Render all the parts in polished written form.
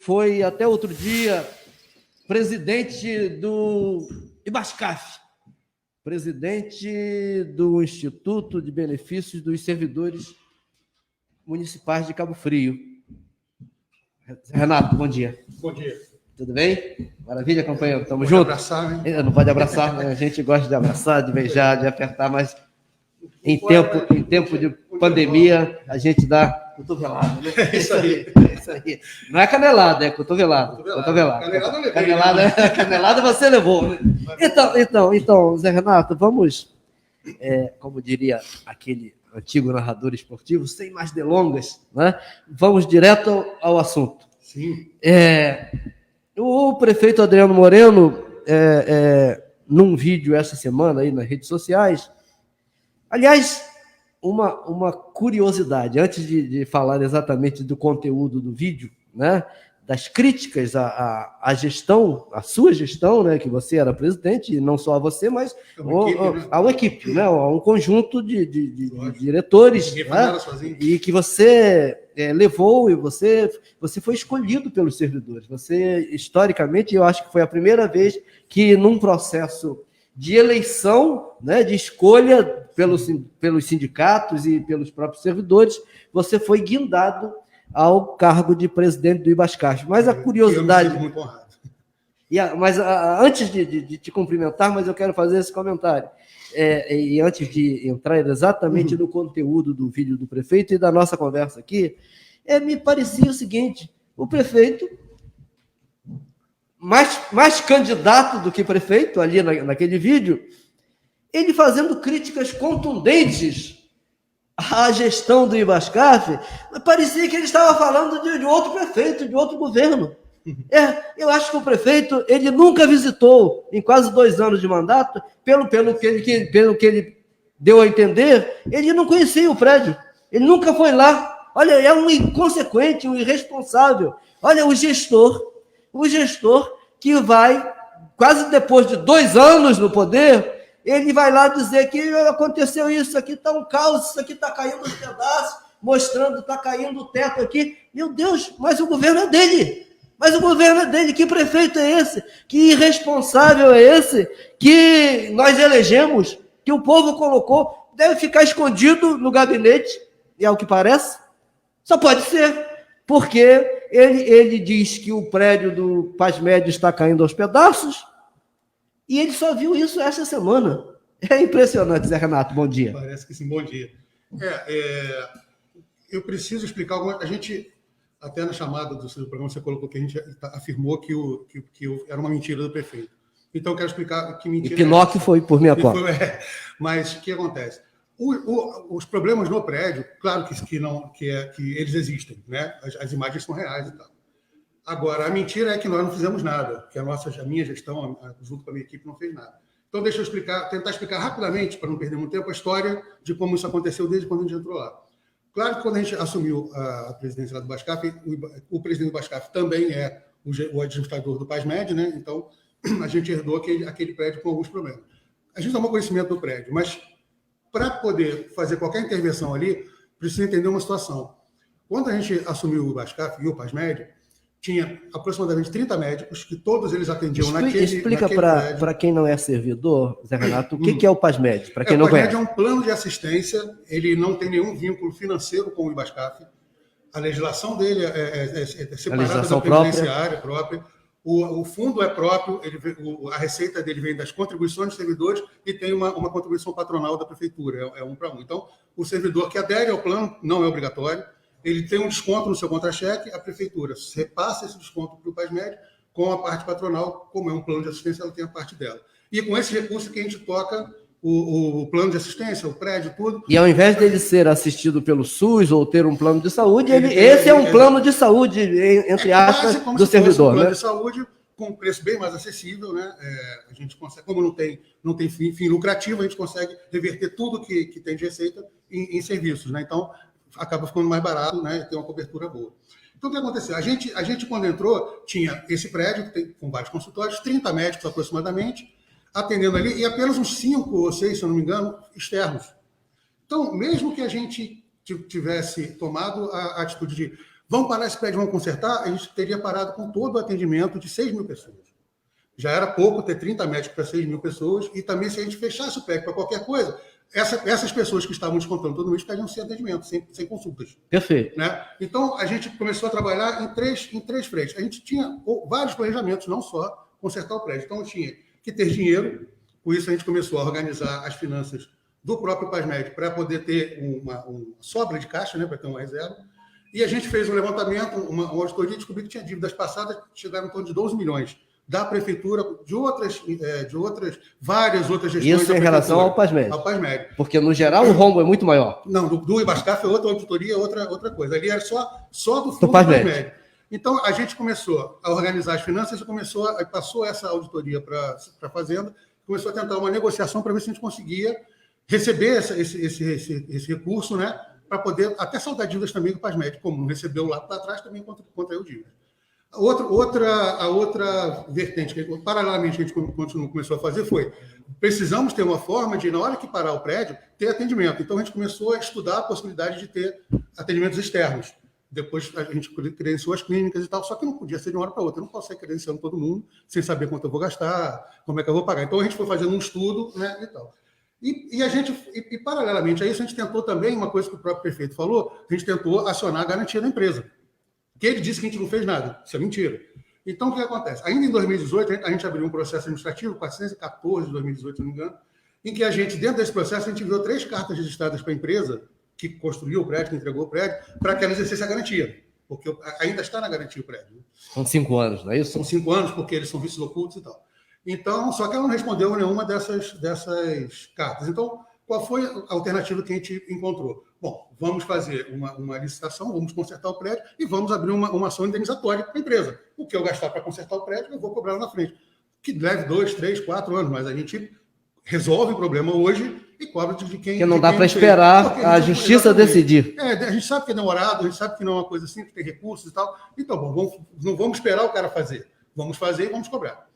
foi até outro dia presidente do IBASCAF, presidente do Instituto de Benefícios dos Servidores Municipais de Cabo Frio. Renato, bom dia. Bom dia. Tudo bem? Maravilha, companheiro. Tamo pode junto? Abraçar, né? Não pode abraçar, né? A gente gosta de abraçar, de beijar, de apertar, mas em tempo de pandemia, a gente dá cotovelada, né? É isso aí. É isso aí. Não é canelada, é cotovelada. Canelada você levou, né? Então, Zé Renato, vamos, como diria aquele antigo narrador esportivo, sem mais delongas, né? Vamos direto ao assunto. Sim. O prefeito Adriano Moreno, num vídeo essa semana aí nas redes sociais, aliás, uma curiosidade, antes de falar exatamente do conteúdo do vídeo, né, das críticas à gestão, à sua gestão, né, que você era presidente, e não só a você, mas a uma equipe, né, a um conjunto de diretores, né, e que você levou, e você foi escolhido pelos servidores. Você, historicamente, eu acho que foi a primeira vez que num processo de eleição, né, de escolha pelos sindicatos e pelos próprios servidores, você foi guindado ao cargo de presidente do IBASCAF. Mas a curiosidade... Eu me sinto muito honrado. Antes de te cumprimentar, mas eu quero fazer esse comentário. E antes de entrar exatamente no conteúdo do vídeo do prefeito e da nossa conversa aqui, me parecia o seguinte: o prefeito, mais candidato do que prefeito, ali naquele vídeo, ele fazendo críticas contundentes à gestão do IBASCAF, parecia que ele estava falando de outro prefeito, de outro governo. Eu acho que o prefeito, ele nunca visitou, em quase 2 anos de mandato, pelo que ele deu a entender, ele não conhecia o prédio, ele nunca foi lá. Olha, é um inconsequente, um irresponsável. Olha, o gestor que vai, quase depois de 2 anos no poder, ele vai lá dizer que aconteceu isso aqui, está um caos, isso aqui está caindo os pedaços, mostrando, está caindo o teto aqui. Meu Deus, mas o governo é dele. Que prefeito é esse? Que irresponsável é esse que nós elegemos, que o povo colocou? Deve ficar escondido no gabinete, e é o que parece. Só pode ser, porque ele diz que o prédio do PASMED está caindo aos pedaços, e ele só viu isso essa semana. É impressionante, Zé Renato, bom dia. Parece que sim, bom dia. Eu preciso explicar alguma... A gente, até na chamada do seu programa, você colocou que a gente afirmou que era uma mentira do prefeito. Então, eu quero explicar que mentira... E Pinóquio foi por minha conta. Mas o que acontece? Os problemas no prédio, claro que eles existem, né? As imagens são reais e tal. Agora, a mentira é que nós não fizemos nada, que a minha gestão, junto com a minha equipe, não fez nada. Então, deixa eu tentar explicar rapidamente, para não perder muito tempo, a história de como isso aconteceu desde quando a gente entrou lá. Claro que quando a gente assumiu a presidência lá do IBASCAF, o presidente do IBASCAF também é o administrador do PASMED, né? Então, a gente herdou aquele prédio com alguns problemas. A gente tomou conhecimento do prédio, mas para poder fazer qualquer intervenção ali, precisa entender uma situação. Quando a gente assumiu o IBASCAF e o PASMED, tinha aproximadamente 30 médicos, que todos eles atendiam naquele prédio. Explica para quem não é servidor, Zé Renato, o que é o PASMED, para quem não conhece. O PASMED é um plano de assistência, ele não tem nenhum vínculo financeiro com o IBASCAF, a legislação dele é separada da previdenciária própria, o fundo é próprio, a receita dele vem das contribuições dos servidores e tem uma contribuição patronal da prefeitura, é 1 para 1. Então, o servidor que adere ao plano não é obrigatório, ele tem um desconto no seu contra-cheque, a prefeitura repassa esse desconto para o PASMED com a parte patronal, como é um plano de assistência, ela tem a parte dela. E com esse recurso que a gente toca o plano de assistência, o prédio, tudo. E ao invés dele ser assistido pelo SUS ou ter um plano de saúde, esse é um plano de saúde, entre aspas, do servidor. Um plano de saúde com um preço bem mais acessível, né? A gente consegue, como não tem fim lucrativo, a gente consegue reverter tudo que tem de receita em serviços, né? Então, acaba ficando mais barato, né? Tem uma cobertura boa. Então, o que aconteceu? A gente quando entrou, tinha esse prédio com vários consultórios, 30 médicos aproximadamente, atendendo ali, e apenas uns 5 ou 6, se eu não me engano, externos. Então, mesmo que a gente tivesse tomado a atitude de vamos parar esse prédio, vamos consertar, a gente teria parado com todo o atendimento de 6 mil pessoas. Já era pouco ter 30 médicos para 6 mil pessoas, e também se a gente fechasse o prédio para qualquer coisa, essas pessoas que estavam descontando todo mês ficariam sem atendimento, sem consultas. Perfeito. Né? Então, a gente começou a trabalhar em três frentes. A gente tinha vários planejamentos, não só consertar o prédio. Então, tinha que ter dinheiro, por isso a gente começou a organizar as finanças do próprio PASMED para poder ter uma sobra de caixa, né, para ter uma reserva. E a gente fez um levantamento, uma auditoria, e descobriu que tinha dívidas passadas que chegaram em torno de 12 milhões da prefeitura, de várias outras gestões. Isso em relação ao PASMED. Ao PASMED. Porque, no geral, o rombo é muito maior. Não, do IBASCAF é outra auditoria, outra coisa. Ali era só do fundo do PASMED. Então, a gente começou a organizar as finanças e passou essa auditoria para a Fazenda, começou a tentar uma negociação para ver se a gente conseguia receber esse recurso, né, para poder até saldar dívidas também do PASMED, como não recebeu lá para trás, também contraiu dívidas. A outra vertente, que paralelamente a gente começou a fazer foi, precisamos ter uma forma de, na hora que parar o prédio, ter atendimento. Então, a gente começou a estudar a possibilidade de ter atendimentos externos. Depois, a gente credenciou as clínicas e tal, só que não podia ser de uma hora para outra. Eu não posso sair credenciando todo mundo, sem saber quanto eu vou gastar, como é que eu vou pagar. Então, a gente foi fazendo um estudo, né, e tal. E paralelamente a isso, a gente tentou também, uma coisa que o próprio prefeito falou, a gente tentou acionar a garantia da empresa. Que ele disse que a gente não fez nada. Isso é mentira. Então, o que acontece? Ainda em 2018, a gente abriu um processo administrativo, 414 de 2018, se não me engano, em que a gente, dentro desse processo, a gente enviou 3 cartas registradas para a empresa que construiu o prédio, que entregou o prédio, para que ela exercesse a garantia. Porque ainda está na garantia o prédio. Né? São 5 anos, não é isso? São 5 anos, porque eles são vícios ocultos e tal. Então, só que ela não respondeu nenhuma dessas cartas. Então, qual foi a alternativa que a gente encontrou? Bom, vamos fazer uma licitação, vamos consertar o prédio e vamos abrir uma ação indenizatória para a empresa. O que eu gastar para consertar o prédio, eu vou cobrar lá na frente. Que leve 2, 3, 4 anos, mas a gente resolve o problema hoje e cobra de quem... Porque não dá para esperar a justiça decidir. A gente sabe que é demorado, a gente sabe que não é uma coisa assim, que tem recursos e tal. Então, bom, não vamos esperar o cara fazer. Vamos fazer e vamos cobrar.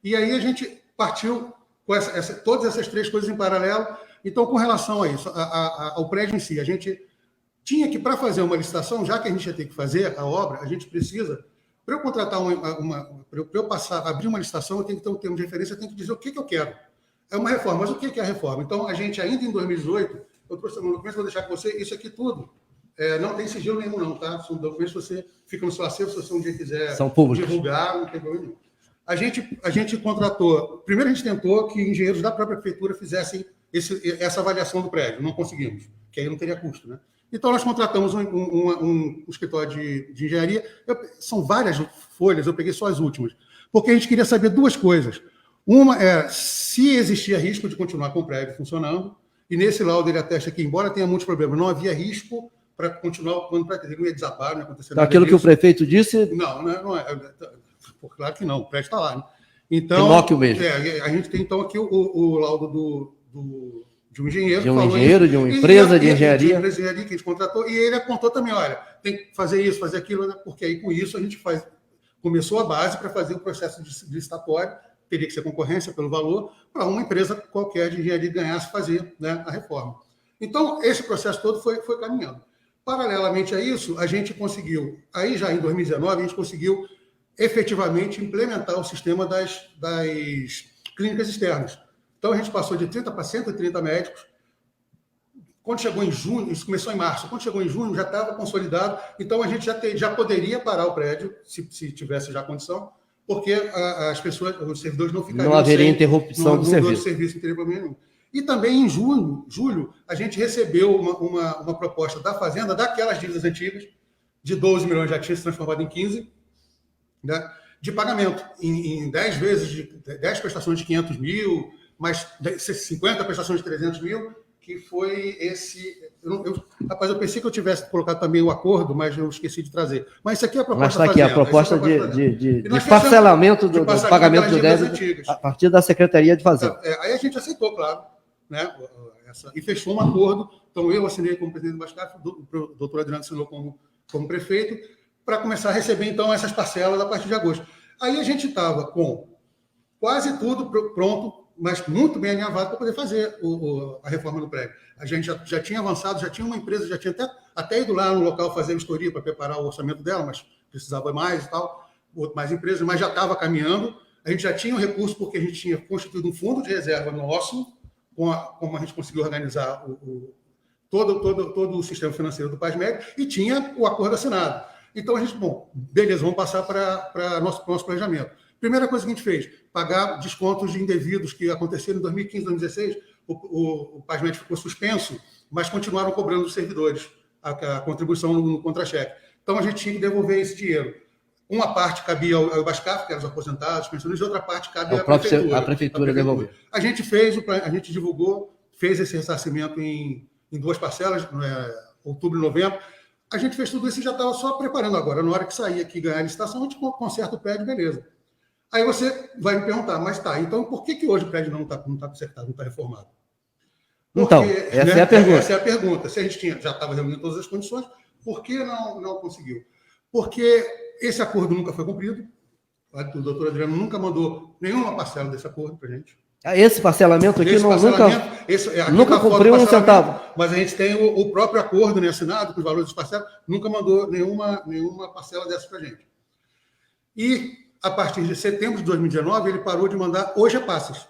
E aí a gente partiu com todas essas 3 coisas em paralelo. Então, com relação a isso, ao prédio em si, a gente tinha que, para fazer uma licitação, já que a gente ia ter que fazer a obra, a gente precisa, para eu contratar para eu abrir uma licitação, eu tenho que ter um termo de referência, eu tenho que dizer o que eu quero. É uma reforma, mas o que é a reforma? Então, a gente, ainda em 2018, eu trouxe no documento, vou deixar com você, isso aqui tudo, não tem sigilo nenhum não, tá? São documentos que você fica no seu acervo, se você um dia quiser divulgar, não tem problema nenhum. A gente contratou, primeiro a gente tentou que engenheiros da própria prefeitura fizessem essa avaliação do prédio, não conseguimos, que aí não teria custo, né? Então, nós contratamos um escritório de engenharia, são várias folhas, eu peguei só as últimas, porque a gente queria saber 2 coisas. Uma é se existia risco de continuar com o prédio funcionando, e nesse laudo ele atesta que, embora tenha muitos problemas, não havia risco para continuar ocupando o prédio, não ia desabar, não ia acontecer nada. Aquilo que o prefeito disse... Não é. Claro que não, o prédio está lá, né? Então, mesmo. A gente tem, então, aqui o laudo de um engenheiro. De uma empresa de engenharia. De empresa de engenharia que a gente contratou, e ele apontou também, olha, tem que fazer isso, fazer aquilo, né? Porque aí com isso a gente começou a base para fazer o processo de licitatório, teria que ser concorrência pelo valor, para uma empresa qualquer de engenharia ganhasse fazer, né, a reforma. Então, esse processo todo foi caminhando. Paralelamente a isso, a gente conseguiu, aí já em 2019, a gente conseguiu efetivamente implementar o sistema das clínicas externas. Então, a gente passou de 30 para 130 médicos. Quando chegou em junho, isso começou em março, quando chegou em junho já estava consolidado, então a gente já poderia parar o prédio, se tivesse já condição, porque as pessoas, os servidores não ficariam... Não haveria interrupção do serviço. Não teria problema nenhum. E também em julho, a gente recebeu uma proposta da Fazenda, daquelas dívidas antigas, de 12 milhões, já tinha se transformado em 15, né, de pagamento, em 10 vezes, 10 prestações de 500 mil, mais 50 prestações de 300 mil, que foi esse... Rapaz, eu pensei que eu tivesse colocado também o acordo, mas eu esqueci de trazer. Mas isso aqui é a proposta da Fazenda. Mas está aqui a proposta de parcelamento do pagamento do débito a partir da Secretaria de Fazenda. Aí a gente aceitou, claro, né, e fechou um acordo. Então, eu assinei como presidente do BASCAF, o doutor Adriano assinou como prefeito, para começar a receber, então, essas parcelas a partir de agosto. Aí a gente estava com quase tudo pronto mas muito bem alinhavado para poder fazer a reforma do prédio. A gente já tinha avançado, já tinha uma empresa, já tinha até ido lá no local fazer a vistoria para preparar o orçamento dela, mas precisava mais e tal, mais empresas, mas já estava caminhando. A gente já tinha um recurso, porque a gente tinha constituído um fundo de reserva nosso, como a gente conseguiu organizar todo o sistema financeiro do PASMED, e tinha o acordo assinado. Então, a gente, beleza, vamos passar para nosso planejamento. Primeira coisa que a gente fez, pagar descontos indevidos que aconteceram em 2015, 2016, o PASMED ficou suspenso, mas continuaram cobrando dos servidores a contribuição no contra-cheque. Então, a gente tinha que devolver esse dinheiro. Uma parte cabia ao Ibascaf, que eram os aposentados, pensionistas, e outra parte cabe à prefeitura. A prefeitura devolveu. A gente divulgou, fez esse ressarcimento em 2 parcelas, outubro e novembro. A gente fez tudo isso e já estava só preparando agora. Na hora que sair aqui e ganhar a licitação, a gente conserta o prédio, beleza. Aí você vai me perguntar, mas tá, então por que hoje o prédio não está consertado, não está reformado? Porque, então, essa é a pergunta. Essa é a pergunta. Se a gente já estava reunindo todas as condições, por que não conseguiu? Porque esse acordo nunca foi cumprido. O doutor Adriano nunca mandou nenhuma parcela desse acordo para a gente. Esse parcelamento aqui nunca cumpriu um centavo. Mas a gente tem o próprio acordo, né, assinado com os valores dos parcelos, nunca mandou nenhuma parcela dessa para a gente. E, a partir de setembro de 2019, ele parou de mandar os repasses.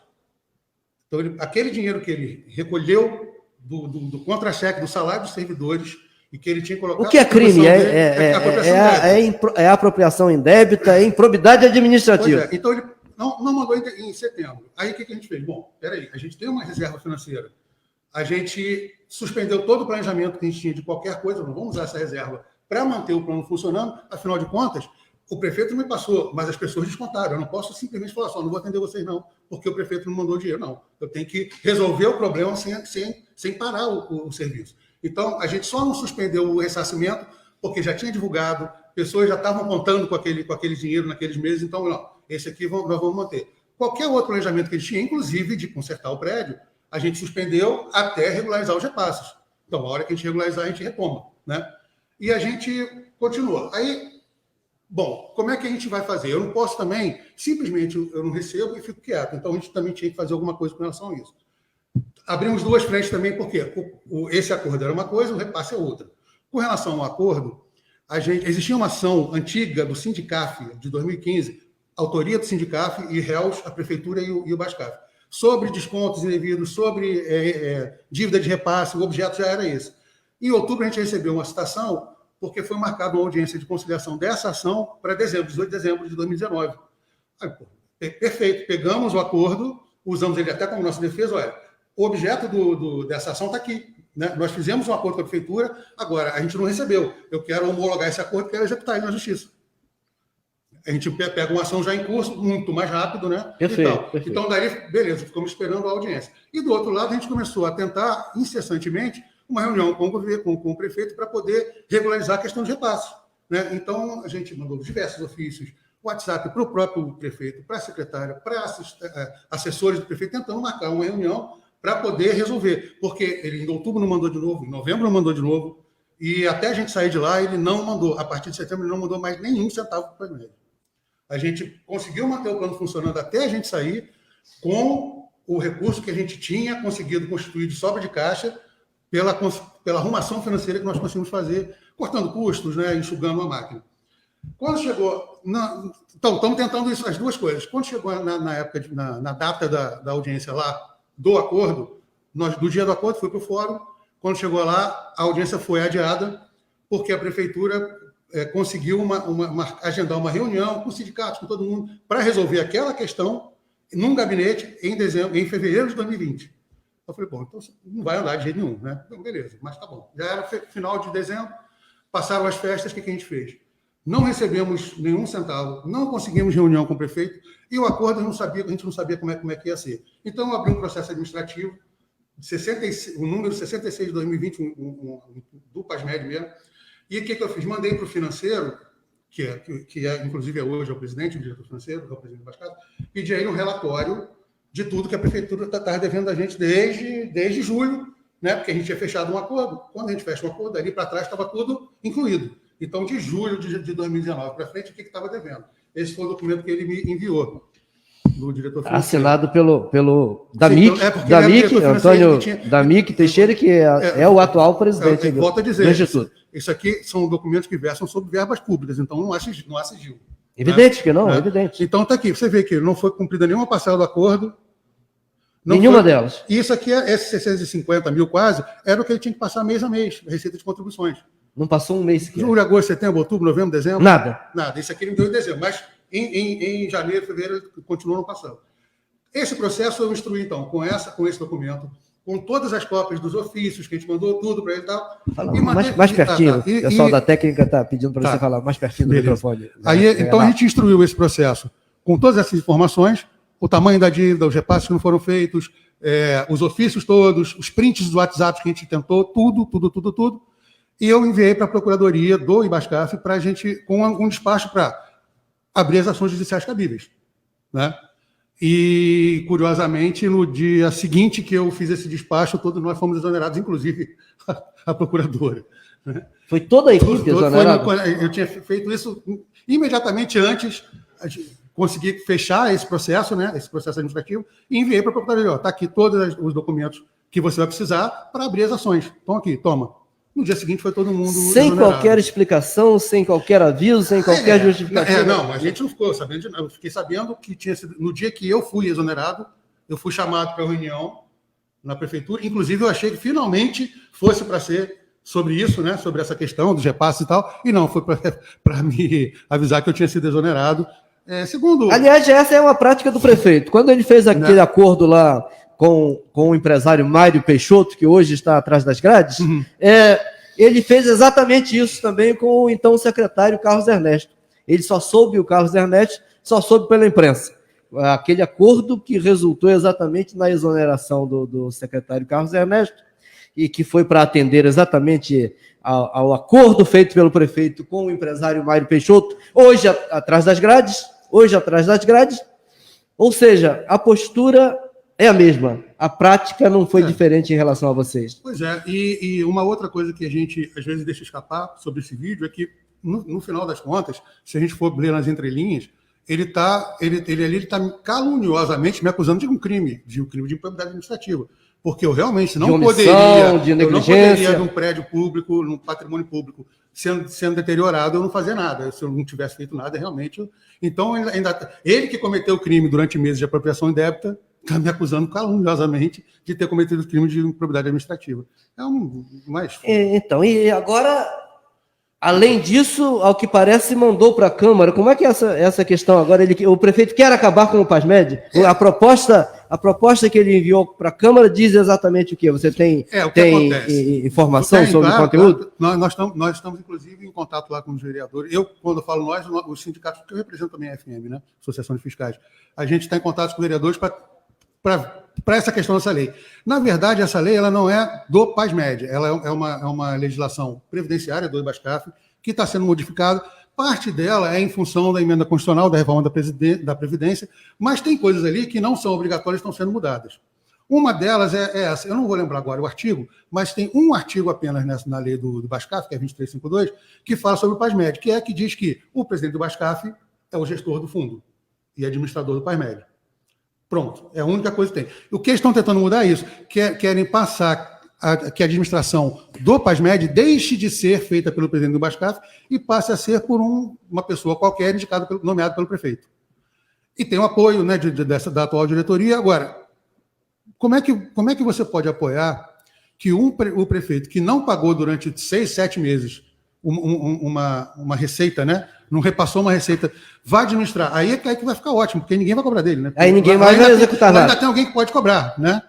Então, aquele dinheiro que ele recolheu do contra-cheque, do salário dos servidores, e que ele tinha colocado... O que é crime? É apropriação indébita, é improbidade administrativa. Pois é. Então, ele não mandou em setembro. Aí, o que a gente fez? Bom, peraí, a gente tem uma reserva financeira. A gente suspendeu todo o planejamento que a gente tinha de qualquer coisa, não vamos usar essa reserva para manter o plano funcionando, afinal de contas, o prefeito não me passou, mas as pessoas descontaram. Eu não posso simplesmente falar só, não vou atender vocês não, porque o prefeito não mandou dinheiro, não. Eu tenho que resolver o problema sem parar o serviço. Então, a gente só não suspendeu o ressarcimento porque já tinha divulgado, pessoas já estavam contando com aquele dinheiro naqueles meses, então, não, esse aqui nós vamos manter. Qualquer outro planejamento que a gente tinha, inclusive de consertar o prédio, a gente suspendeu até regularizar os repasses. Então, a hora que a gente regularizar, a gente retoma, né? E a gente continua. Aí, bom, como é que a gente vai fazer? Eu não posso também, simplesmente, eu não recebo e fico quieto. Então, a gente também tinha que fazer alguma coisa com relação a isso. Abrimos 2 frentes também, porque esse acordo era uma coisa, o repasse é outra. Com relação ao acordo, existia uma ação antiga do Sindicaf, de 2015, autoria do Sindicaf e réus, a Prefeitura e o Ibascaf, sobre descontos indevidos, sobre dívida de repasse, o objeto já era esse. Em outubro, a gente recebeu uma citação, porque foi marcada uma audiência de conciliação dessa ação para 18 de dezembro de 2019. Aí, perfeito, pegamos o acordo, usamos ele até como nossa defesa, olha, o objeto dessa ação está aqui. Né? Nós fizemos um acordo com a Prefeitura, agora a gente não recebeu. Eu quero homologar esse acordo, quero executar ele na Justiça. A gente pega uma ação já em curso, muito mais rápido, né? Perfeito. Então, daí, beleza, ficamos esperando a audiência. E do outro lado, a gente começou a tentar, incessantemente, uma reunião com o prefeito para poder regularizar a questão de repasses. Né? Então, a gente mandou diversos ofícios, WhatsApp para o próprio prefeito, para a secretária, para assessores do prefeito, tentando marcar uma reunião para poder resolver. Porque ele em outubro não mandou de novo, em novembro não mandou de novo, e até a gente sair de lá, ele não mandou. A partir de setembro, ele não mandou mais nenhum centavo para ele. A gente conseguiu manter o plano funcionando até a gente sair com o recurso que a gente tinha conseguido constituir de sobra de caixa pela arrumação financeira que nós conseguimos fazer, cortando custos, né, enxugando a máquina. Quando chegou... Então, estamos tentando isso, as duas coisas. Quando chegou na data da audiência lá, do acordo, do dia do acordo, foi para o fórum. Quando chegou lá, a audiência foi adiada, porque a prefeitura conseguiu agendar uma reunião com os sindicatos, com todo mundo, para resolver aquela questão num gabinete em fevereiro de 2020. Eu falei, bom, então não vai andar de jeito nenhum, né? Então, beleza, mas tá bom. Já era final de dezembro, passaram as festas, o que a gente fez? Não recebemos nenhum centavo, não conseguimos reunião com o prefeito, e o acordo a gente não sabia como é que ia ser. Então, eu abri um processo administrativo, o número 66 de 2020, do PASMED mesmo, e o que eu fiz? Mandei para o financeiro, que inclusive hoje é o presidente, o diretor financeiro, é o presidente do Bascado, pedi aí um relatório de tudo que a prefeitura estava devendo a gente desde julho, né? Porque a gente tinha fechado um acordo. Quando a gente fecha um acordo, dali para trás estava tudo incluído. Então, de julho de 2019 para frente, o que estava devendo? Esse foi o documento que ele me enviou. do diretor financeiro. Assinado pelo Damick, Antônio Damick Teixeira, que é o atual presidente volto a dizer, do Instituto. Isso aqui são documentos que versam sobre verbas públicas, então não há sigilo. Evidente que não, evidente. Então está aqui, você vê que não foi cumprida nenhuma parcela do acordo. Nenhuma delas. Isso aqui, esses 650 mil quase, era o que ele tinha que passar mês a mês, receita de contribuições. Não passou um mês sequer. Julho, agosto, setembro, outubro, novembro, dezembro? Nada. Isso aqui ele me deu em dezembro, mas em janeiro, fevereiro, ele continuou não passando. Esse processo eu instruí, então, com esse documento, com todas as cópias dos ofícios, que a gente mandou tudo para ele e tal. Mais pertinho. O pessoal da técnica está pedindo para você falar mais pertinho do microfone. Então a gente instruiu esse processo com todas essas informações, o tamanho da dívida, os repasses que não foram feitos, os ofícios todos, os prints do WhatsApp que a gente tentou, tudo. E eu enviei para a Procuradoria do IBASCAF para a gente, com um despacho para abrir as ações judiciais cabíveis. Né? E, curiosamente, no dia seguinte que eu fiz esse despacho, todos nós fomos exonerados, inclusive a procuradora. Né? Foi toda a equipe exonerada? Eu tinha feito isso imediatamente antes, consegui fechar esse processo, né, esse processo administrativo, e enviei para a procuradoria. Está aqui todos os documentos que você vai precisar para abrir as ações. Estão aqui, toma. No dia seguinte foi todo mundo sem exonerado. Qualquer explicação, sem qualquer aviso, sem qualquer justificativa. Não, a gente não ficou sabendo. Eu fiquei sabendo que tinha sido. No dia que eu fui exonerado, eu fui chamado para a reunião na prefeitura. Inclusive, eu achei que finalmente fosse para ser sobre isso, né? Sobre essa questão dos repasses e tal. E não, foi para me avisar que eu tinha sido exonerado. Segundo. Aliás, essa é uma prática do prefeito. Quando ele fez aquele acordo lá com o empresário Mário Peixoto, que hoje está atrás das grades, ele fez exatamente isso também com o então secretário Carlos Ernesto. Ele o Carlos Ernesto só soube pela imprensa. Aquele acordo que resultou exatamente na exoneração do secretário Carlos Ernesto, e que foi para atender exatamente ao acordo feito pelo prefeito com o empresário Mário Peixoto, hoje atrás das grades, ou seja, a postura é a mesma. A prática não foi diferente em relação a vocês. Pois é. E uma outra coisa que a gente, às vezes, deixa escapar sobre esse vídeo é que, no final das contas, se a gente for ler nas entrelinhas, ele está caluniosamente me acusando de um crime de improbidade administrativa. Porque eu realmente não poderia, de um prédio público, num patrimônio público, sendo deteriorado, eu não fazer nada. Se eu não tivesse feito nada, realmente... Então, ele que cometeu o crime durante meses de apropriação indébita, está me acusando caluniosamente de ter cometido o crime de improbidade administrativa. Então, e agora, além disso, ao que parece, mandou para a Câmara. Como é que é essa questão agora? O prefeito quer acabar com o PASMED? A proposta que ele enviou para a Câmara diz exatamente o quê? Você tem informação sobre o conteúdo? Nós estamos, inclusive, em contato lá com os vereadores. Quando eu falo nós, os sindicatos, porque eu represento também a FM, né? Associação de Fiscais. A gente está em contato com os vereadores para essa questão dessa lei. Na verdade, essa lei ela não é do PASMED, ela é uma legislação previdenciária do IBASCAF que está sendo modificada. Parte dela é em função da emenda constitucional, da reforma da Previdência, mas tem coisas ali que não são obrigatórias e estão sendo mudadas. Uma delas é essa, eu não vou lembrar agora o artigo, mas tem um artigo apenas na lei do IBASCAF, que é 2352, que fala sobre o PASMED, que diz que o presidente do IBASCAF é o gestor do fundo e administrador do PASMED. Pronto, é a única coisa que tem. O que eles estão tentando mudar é isso, querem passar que a administração do PASMED deixe de ser feita pelo presidente do IBASCAF e passe a ser por uma pessoa qualquer nomeada pelo prefeito. E tem o apoio, né, da atual diretoria. Agora, como é que você pode apoiar que o prefeito que não pagou durante 6, 7 meses uma receita, né? Não repassou uma receita, vai administrar. Aí é que vai ficar ótimo, porque ninguém vai cobrar dele, né? Aí ninguém mais vai executar nada. Ainda tem alguém que pode cobrar, né?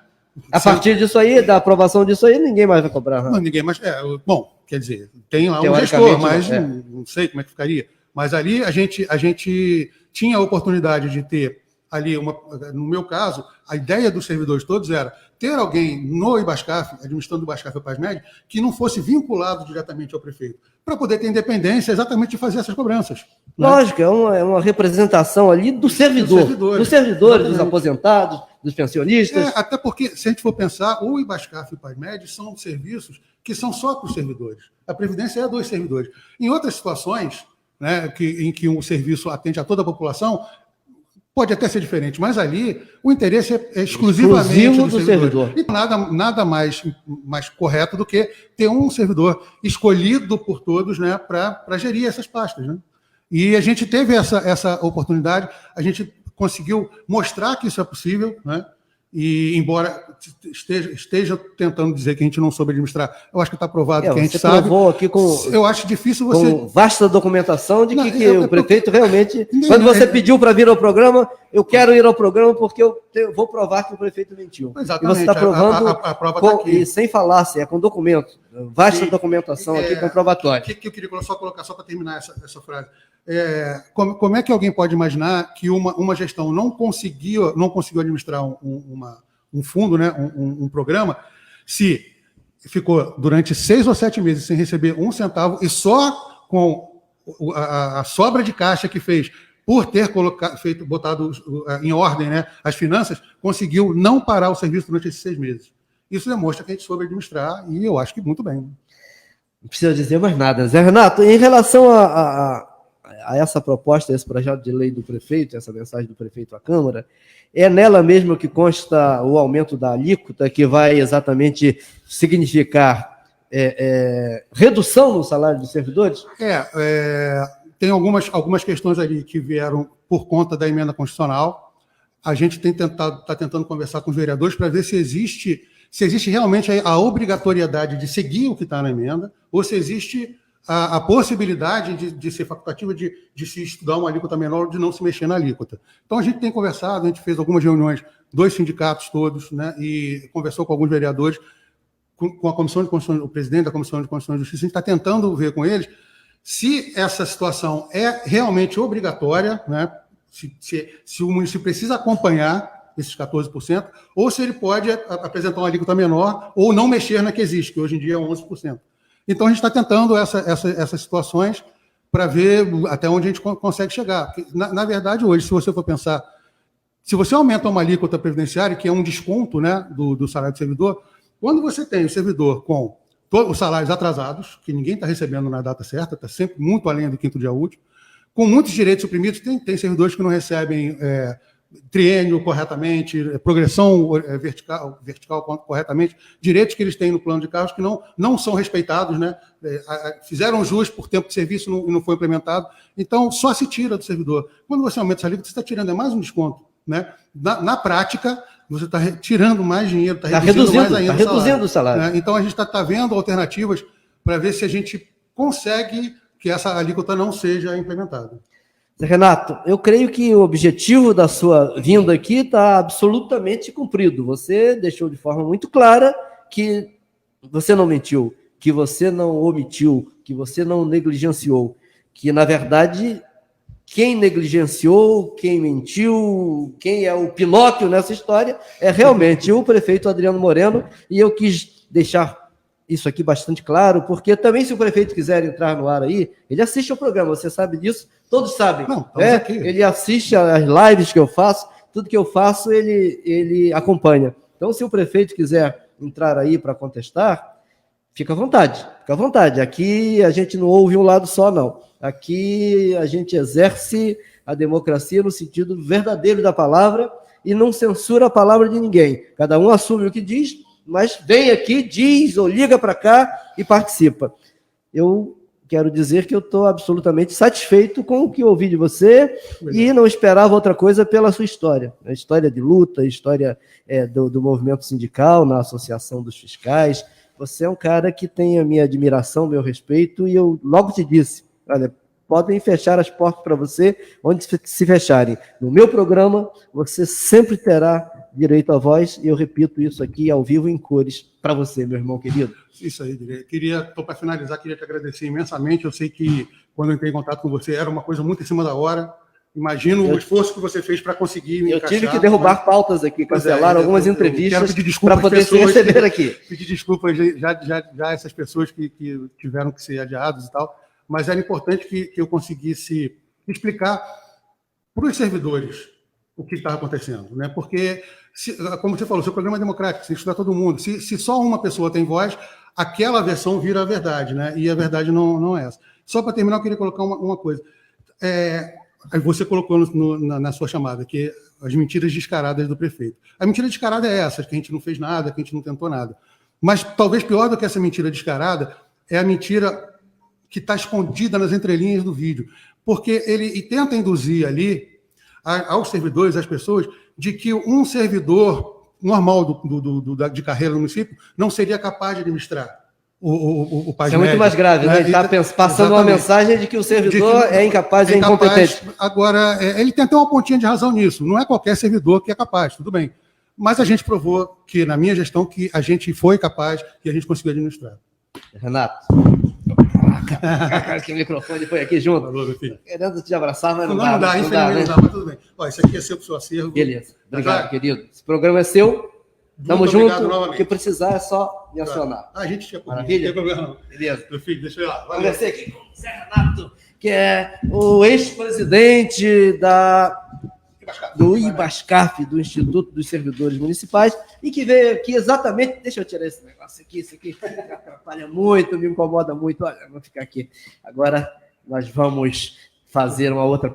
A partir disso aí, da aprovação disso aí, ninguém mais vai cobrar nada. Não, ninguém mais. Bom, quer dizer, tem lá um gestor, mas não sei como é que ficaria. Mas ali a gente tinha a oportunidade de ter ali, no meu caso, a ideia dos servidores todos era ter alguém no IBASCAF, administrando o IBASCAF e o PASMED, que não fosse vinculado diretamente ao prefeito, para poder ter independência exatamente de fazer essas cobranças. Né? Lógico, é uma representação ali do servidor, dos servidores, dos aposentados, dos pensionistas. Até porque, se a gente for pensar, o IBASCAF e o PASMED são serviços que são só para os servidores. A Previdência é dos servidores. Em outras situações, né, em que o serviço atende a toda a população, Pode até ser diferente, mas ali o interesse é exclusivamente do servidor. E nada mais correto do que ter um servidor escolhido por todos, né, para gerir essas pastas, né? E a gente teve essa oportunidade, a gente conseguiu mostrar que isso é possível, né? E, embora esteja tentando dizer que a gente não soube administrar, eu acho que está provado que a gente sabe. Aqui eu acho difícil você... Com vasta documentação de que o prefeito realmente... Quando você pediu para vir ao programa, eu quero ir ao programa porque eu vou provar que o prefeito mentiu. Exatamente. E você está provando, a prova tá aqui. E sem falácia, com documento. Vasta documentação aqui comprobatória. O que eu queria colocar, só para terminar essa frase. Como é que alguém pode imaginar que uma gestão não conseguiu administrar um fundo, né, um programa, se ficou durante 6 ou 7 meses sem receber um centavo e só com a sobra de caixa que fez por ter botado em ordem, né, as finanças, conseguiu não parar o serviço durante esses 6 meses. Isso demonstra que a gente soube administrar e eu acho que muito bem. Não precisa dizer mais nada. Zé Renato, em relação a essa proposta, esse projeto de lei do prefeito, essa mensagem do prefeito à Câmara, é nela mesmo que consta o aumento da alíquota, que vai exatamente significar redução no salário dos servidores? Tem algumas questões ali que vieram por conta da emenda constitucional. A gente está tentando conversar com os vereadores para ver se existe realmente a obrigatoriedade de seguir o que está na emenda, ou se existe a possibilidade de ser facultativa de se estudar uma alíquota menor, de não se mexer na alíquota. Então, a gente tem conversado, a gente fez algumas reuniões, 2 sindicatos todos, né, e conversou com alguns vereadores, com a Comissão de Constituição, o presidente da Comissão de Constituição e Justiça, a gente está tentando ver com eles se essa situação é realmente obrigatória, né, se o município precisa acompanhar esses 14%, ou se ele pode apresentar uma alíquota menor ou não mexer na que existe, que hoje em dia é 11%. Então, a gente está tentando essas situações para ver até onde a gente consegue chegar. Na verdade, hoje, se você for pensar, se você aumenta uma alíquota previdenciária, que é um desconto, né, do salário do servidor, quando você tem o servidor com todos os salários atrasados, que ninguém está recebendo na data certa, está sempre muito além do 5º dia útil, com muitos direitos suprimidos, tem servidores que não recebem triênio corretamente, progressão vertical corretamente, direitos que eles têm no plano de cargos que não são respeitados, né? Fizeram jus por tempo de serviço e não foi implementado. Então, só se tira do servidor. Quando você aumenta essa alíquota, você está tirando mais um desconto, né? Na prática, você está tirando mais dinheiro, está reduzindo mais ainda o salário. Né? Então, a gente está vendo alternativas para ver se a gente consegue que essa alíquota não seja implementada. Renato, eu creio que o objetivo da sua vinda aqui está absolutamente cumprido. Você deixou de forma muito clara que você não mentiu, que você não omitiu, que você não negligenciou, que, na verdade, quem negligenciou, quem mentiu, quem é o Pinóquio nessa história é realmente o prefeito Adriano Moreno, e eu quis deixar isso aqui bastante claro, porque também se o prefeito quiser entrar no ar aí, ele assiste ao programa, você sabe disso, todos sabem. Não, ele assiste às lives que eu faço, tudo que eu faço ele acompanha. Então, se o prefeito quiser entrar aí para contestar, fica à vontade. Aqui a gente não ouve um lado só, não. Aqui a gente exerce a democracia no sentido verdadeiro da palavra e não censura a palavra de ninguém. Cada um assume o que diz, mas vem aqui, diz ou liga para cá e participa. Eu quero dizer que eu estou absolutamente satisfeito com o que ouvi de você e não esperava outra coisa pela sua história. A história de luta, a história do movimento sindical, na Associação dos Fiscais. Você é um cara que tem a minha admiração, meu respeito, e eu logo te disse, olha, podem fechar as portas para você, onde se fecharem. No meu programa, você sempre terá direito à voz, e eu repito isso aqui ao vivo em cores para você, meu irmão querido. Isso aí, para finalizar, queria te agradecer imensamente. Eu sei que quando eu entrei em contato com você era uma coisa muito em cima da hora. Imagino o esforço que você fez para conseguir me encaixar. Eu tive que derrubar pautas aqui, cancelar algumas entrevistas para poder se receber aqui. Pedir desculpas já essas pessoas que tiveram que ser adiadas e tal, mas era importante que eu conseguisse explicar para os servidores o que estava acontecendo, né? Porque, como você falou, seu programa é democrático, você estuda todo mundo. Se só uma pessoa tem voz, aquela versão vira a verdade, né? E a verdade não é essa. Só para terminar, eu queria colocar uma coisa. Aí você colocou na sua chamada, que as mentiras descaradas do prefeito. A mentira descarada é essa, que a gente não fez nada, que a gente não tentou nada. Mas talvez pior do que essa mentira descarada é a mentira que está escondida nas entrelinhas do vídeo. Porque ele tenta induzir ali aos servidores, às pessoas, de que um servidor normal de carreira no município não seria capaz de administrar o PAS. Isso é muito mais grave, né? Ele está passando uma mensagem de que o servidor é incapaz, é incompetente. Agora, ele tem até uma pontinha de razão nisso. Não é qualquer servidor que é capaz, tudo bem. Mas a gente provou que, na minha gestão, que a gente foi capaz e a gente conseguiu administrar. Renato. Caraca, que o microfone foi aqui junto. Falou, meu filho. Querendo te abraçar, mas não dá, infelizmente não dá, mas tudo bem. Ó, isso aqui é seu pro seu acervo. Beleza. Obrigado, querido. Esse programa é seu. Tamo junto. Novamente. O que precisar é só me acionar. A gente tinha comigo. Maravilha? Não tem problema não. Beleza. Meu filho, deixa eu ir lá. Conversei aqui com o Zé Renato, que é o ex-presidente do IBASCAF, do Instituto dos Servidores Municipais, e que veio aqui exatamente... Deixa eu tirar esse negócio aqui, isso aqui atrapalha muito, me incomoda muito. Olha, vou ficar aqui. Agora nós vamos fazer uma outra...